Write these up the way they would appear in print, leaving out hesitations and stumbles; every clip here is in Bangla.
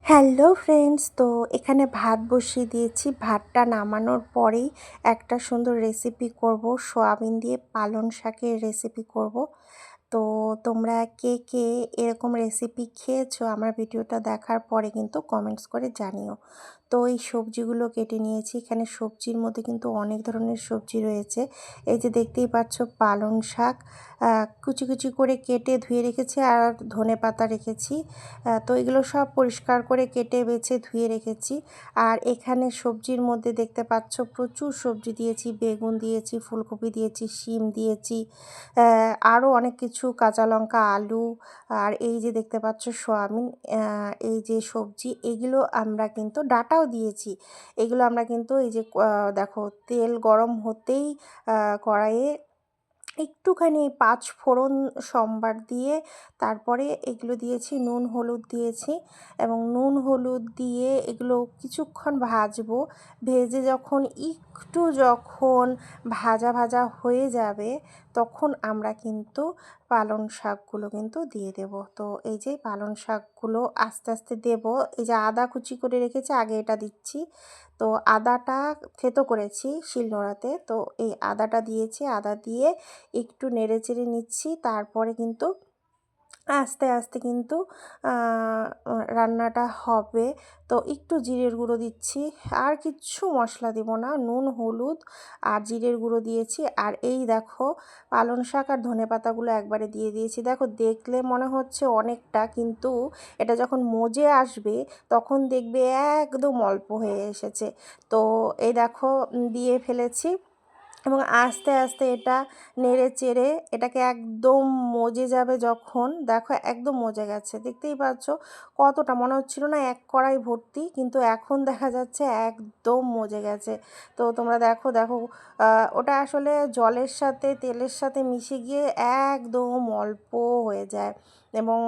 হ্যালো ফ্রেন্ডস, তো এখানে ভাত বসিয়ে দিয়েছি। ভাতটা নামানোর পরেই একটা সুন্দর রেসিপি করব, সোয়াবিন দিয়ে পালং শাকের রেসিপি করব। তো তোমরা কে কে এরকম রেসিপি খেয়েছো আমার ভিডিওটা দেখার পরে কিন্তু কমেন্টস করে জানিও। তো এই সবজিগুলো কেটে নিয়েছি। এখানে সবজির মধ্যে কিন্তু অনেক ধরনের সবজি রয়েছে। এই যে দেখতেই পাচ্ছ পালং শাক কুচি কুচি করে কেটে ধুয়ে রেখেছি, আর ধনেপাতা রেখেছি। তো এগুলো সব পরিষ্কার করে কেটে বেছে ধুয়ে রেখেছি। আর এখানে সবজির মধ্যে দেখতে পাচ্ছ প্রচুর সবজি দিয়েছি, বেগুন দিয়েছি, ফুলকপি দিয়েছি, শিম দিয়েছি, আরও অনেক কিছু, কাঁচা লঙ্কা, আলু। আর এই যে দেখতে পাচ্ছ সয়াবিন, এই যে সবজি, এগুলো আমরা কিন্তু ডাঁটাও দিয়েছি। এগুলো আমরা কিন্তু এই যে দেখো তেল গরম হতেই কড়াইয়ে একটুখানি পাঁচ ফোড়ন সম্বার দিয়ে তারপরে এগুলো দিয়েছি, নুন হলুদ দিয়েছি, এবং নুন হলুদ দিয়ে এগুলো কিছুক্ষণ ভাজবো। ভেজে যখন ভাজা ভাজা হয়ে যাবে তখন আমরা কিন্তু পালং শাকগুলো কিন্তু দিয়ে দেব। তো এই যে পালং শাকগুলো আস্তে আস্তে দেব। এই যে আদা কুচি করে রেখেছি, আগে এটা দিচ্ছি। তো আদাটা থেতো করেছি শিলনোড়াতে, তো এই আদাটা দিয়েছি। আদা দিয়ে একটু নেড়েচেড়ে নিচ্ছি, তারপরে কিন্তু আস্তে আস্তে কিন্তু রান্নাটা হবে। তো একটু জিরের গুঁড়ো দিচ্ছি, আর কিচ্ছু মশলা দেব না, নুন হলুদ আর জিরের গুঁড়ো দিয়েছি। আর এই দেখো পালং শাক আর ধনেপাতাগুলো একবারে দিয়ে দিয়েছি। দেখো দেখলে মনে হচ্ছে অনেকটা, কিন্তু এটা যখন মজে আসবে তখন দেখবে একদম অল্প হয়ে এসেছে। তো এই দেখো দিয়ে ফেলেছি, এবং আস্তে আস্তে এটা নেড়ে চেড়ে এটাকে একদম মজে যাবে। যখন দেখো একদম মজে গেছে, দেখতেই পাচ্ছ কতটা, মনে হচ্ছিল না এক কড়াই ভর্তি, কিন্তু এখন দেখা যাচ্ছে একদম মজে গেছে। তো তোমরা দেখো দেখো ওটা আসলে জলের সাথে তেলের সাথে মিশে গিয়ে একদম অল্প হয়ে যায়, এবং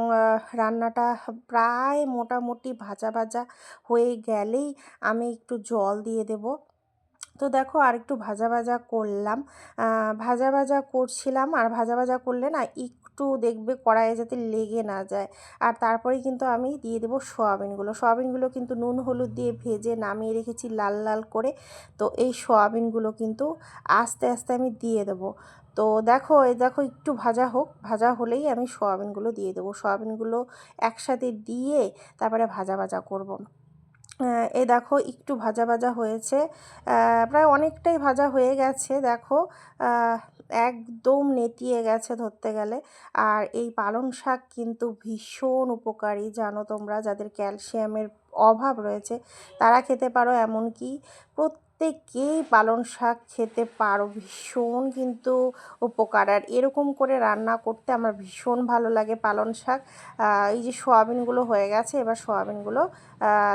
রান্নাটা প্রায় মোটামুটি ভাজা ভাজা হয়ে গেলেই আমি একটু জল দিয়ে দেবো। তো দেখো আর একটু ভাজা ভাজা করলাম, ভাজা ভাজা করছিলাম। আর ভাজা ভাজা করলে না একটু দেখবে কড়াইয়ে যাতে লেগে না যায়। আর তারপরেই কিন্তু আমি দিয়ে দেবো সয়াবিনগুলো কিন্তু নুন হলুদ দিয়ে ভেজে নামিয়ে রেখেছি লাল লাল করে। তো এই সয়াবিনগুলো কিন্তু আস্তে আস্তে আমি দিয়ে দেবো। তো দেখো এই দেখো একটু ভাজা হোক, ভাজা হলেই আমি সয়াবিনগুলো দিয়ে দেবো। সয়াবিনগুলো একসাথে দিয়ে তারপরে ভাজা ভাজা করব। এই দেখো একটু ভাজা ভাজা হয়েছে, প্রায় অনেকটাই ভাজা হয়ে গেছে। দেখো একদম নেতিয়ে গেছে ধরতে গেলে। আর এই পালং শাক কিন্তু ভীষণ উপকারী, জানো তোমরা, যাদের ক্যালসিয়ামের অভাব রয়েছে তারা খেতে পারো, এমনকি প্রত্যেকেই পালং শাক খেতে পারো। ভীষণ কিন্তু উপকার। আর এরকম করে রান্না করতে আমার ভীষণ ভালো লাগে পালং শাক। এই যে সোয়াবিনগুলো হয়ে গেছে, এবার সোয়াবিনগুলো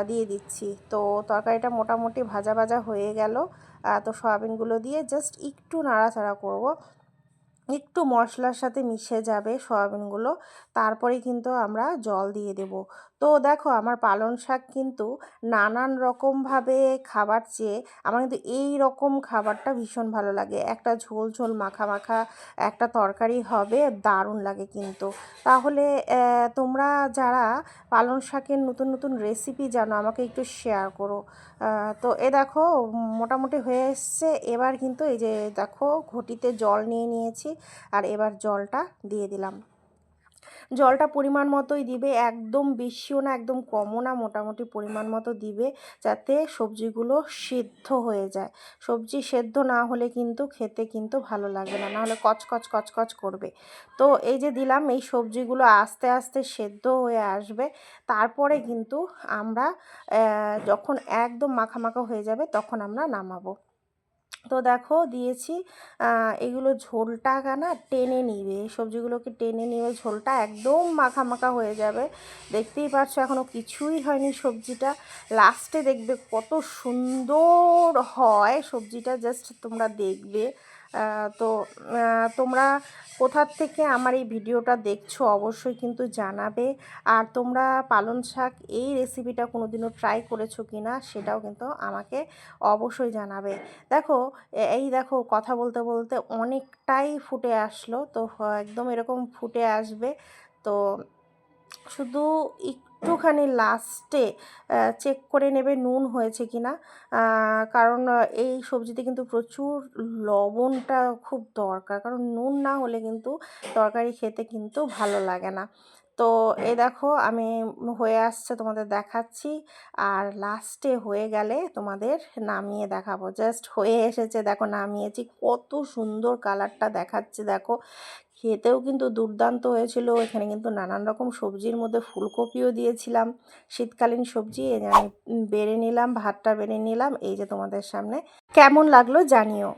দিয়ে দিচ্ছি। তো তরকারিটা মোটামুটি ভাজা ভাজা হয়ে গেল। তো সয়াবিনগুলো দিয়ে জাস্ট একটু নাড়াচাড়া করব, একটু মশলার সাথে মিশে যাবে সয়াবিনগুলো, তারপরে কিন্তু আমরা জল দিয়ে দেব। তো দেখো আমার পালং শাক কিন্তু নানান রকমভাবে খাবার চেয়ে আমার কিন্তু এই রকম খাবারটা ভীষণ ভালো লাগে। একটা ঝোল ঝোল মাখা মাখা একটা তরকারি হবে, দারুণ লাগে কিন্তু। তাহলে তোমরা যারা পালং শাকের নতুন নতুন রেসিপি জানো আমাকে একটু শেয়ার করো। তো এ দেখো মোটামুটি হয়ে এসছে। এবার কিন্তু এই যে দেখো ঘটিতে জল নিয়ে নিয়েছি, আর এবার জলটা দিয়ে দিলাম। জলটা পরিমাণ মতোই দিবে, একদম বেশিও না একদম কমও না, মোটামুটি পরিমাণ মতো দিবে, যাতে সবজিগুলো সিদ্ধ হয়ে যায়। সবজি সেদ্ধ না হলে কিন্তু খেতে কিন্তু ভালো লাগবে না, নাহলে কচকচ কচকচ করবে। তো এই যে দিলাম, এই সবজিগুলো আস্তে আস্তে সেদ্ধ হয়ে আসবে, তারপরে কিন্তু আমরা যখন একদম মাখা মাখা হয়ে যাবে তখন আমরা নামাবো। তো দেখো দিয়েছি, এগুলো ঝোলটা না টেনে নিবে, সবজিগুলোকে টেনে নিয়ে ঝোলটা একদম মাখা মাখা হয়ে যাবে। দেখতেই পাচ্ছ এখনও কিছুই হয়নি সবজিটা, লাস্টে দেখবে কত সুন্দর হয় সবজিটা, জাস্ট তোমরা দেখবে। তো তোমরা কোথার থেকে আমার এই ভিডিওটা দেখছো অবশ্যই কিন্তু জানাবে। আর তোমরা পালং শাক এই রেসিপিটা কোনোদিনও ট্রাই করেছো কি না সেটাও কিন্তু আমাকে অবশ্যই জানাবে। দেখো এই দেখো কথা বলতে বলতে অনেকটাই ফুটে আসলো। তো একদম এরকম ফুটে আসবে, তো শুধু একটুখানি লাস্টে চেক করে নেবে নুন হয়েছে কি না, কারণ এই সবজিতে কিন্তু প্রচুর লবণটা খুব দরকার, কারণ নুন না হলে কিন্তু তরকারি খেতে কিন্তু ভালো লাগে না। তো এই দেখো আমি হয়ে আসছে তোমাদের দেখাচ্ছি, আর লাস্টে হয়ে গেলে তোমাদের নামিয়ে দেখাবো। জাস্ট হয়ে এসেছে, দেখো নামিয়েছি, কত সুন্দর কালারটা দেখাচ্ছে দেখো। খেতেও কিন্তু দুর্দান্ত হয়েছিল। এখানে কিন্তু নানান রকম সবজির মধ্যে ফুলকপিও দিয়েছিলাম, শীতকালীন সবজি। এই যে আমি বেড়ে নিলাম, ভাতটা বেড়ে নিলাম, এই যে তোমাদের সামনে। কেমন লাগলো জানিও।